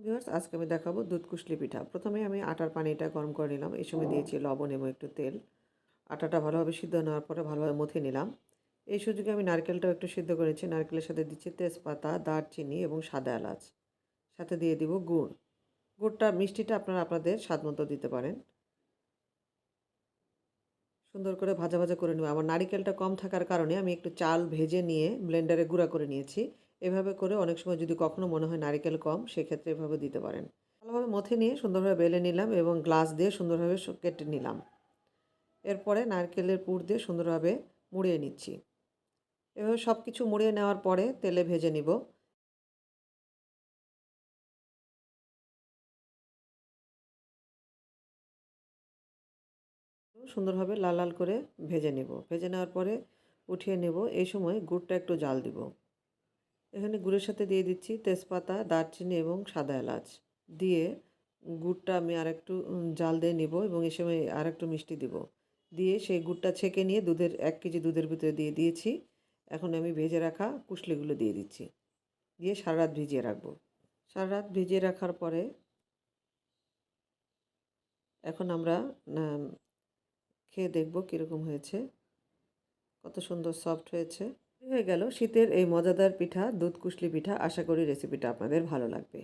Viewers, আজকে আমি দেখাবো দুধ কুশলি পিঠা। প্রথমে আমি আটার পানিটা গরম করে নিলাম। এই সময় দিয়েছি লবণ এবং একটু তেল। আটাটা ভালোভাবে সিদ্ধ নেওয়ার পরে ভালোভাবে মথে নিলাম। এই সুযোগে আমি নারকেলটাও একটু সিদ্ধ করেছি। নারকেলের সাথে দিচ্ছি তেজপাতা, দারচিনি এবং সাদা এলাচ। সাথে দিয়ে দিব গুড়। গুড়টা মিষ্টিটা আপনারা আপনাদের স্বাদমতো দিতে পারেন। সুন্দর করে ভাজা ভাজা করে নেব। আমার নারিকেলটা কম থাকার কারণে আমি একটু চাল ভেজে নিয়ে ব্লেন্ডারে গুঁড়া করে নিয়েছি। এভাবে করে অনেক সময় যদি কখনো মনে হয় নারিকেল কম, সেক্ষেত্রে এভাবে দিতে পারেন। ভালোভাবে মথে নিয়ে সুন্দরভাবে বেলে নিলাম এবং গ্লাস দিয়ে সুন্দরভাবে কেটে নিলাম। এরপরে নারকেলের পুর দিয়ে সুন্দরভাবে মুড়িয়ে নিচ্ছি। এভাবে সব কিছু মুড়িয়ে নেওয়ার পরে তেলে ভেজে নিব। সুন্দরভাবে লাল লাল করে ভেজে নেব। ভেজে নেওয়ার পরে উঠিয়ে নেব। এই সময় গুড়টা একটু জাল দিব। এখানে গুড়ের সাথে দিয়ে দিচ্ছি তেজপাতা, দারচিনি এবং সাদা এলাচ। দিয়ে গুড়টা আমি আরেকটু জাল দিয়ে নিব এবং এই সময় আরেকটু মিষ্টি দিব। দিয়ে সেই গুড়টা ছেঁকে নিয়ে 1 কেজি দুধের ভিতরে দিয়ে দিয়েছি। এখন আমি ভেজে রাখা কুশলিগুলো দিয়ে দিচ্ছি। দিয়ে সারা রাত ভিজিয়ে রাখবো। সারা রাত ভিজিয়ে রাখার পরে এখন আমরা আম খেয়ে দেখব কীরকম হয়েছে। কত সুন্দর সফট হয়েছে। হয়ে গেল শীতের এই মজাদার পিঠা, দুধ কুশলি পিঠা। আশা করি রেসিপিটা আপনাদের ভালো লাগবে।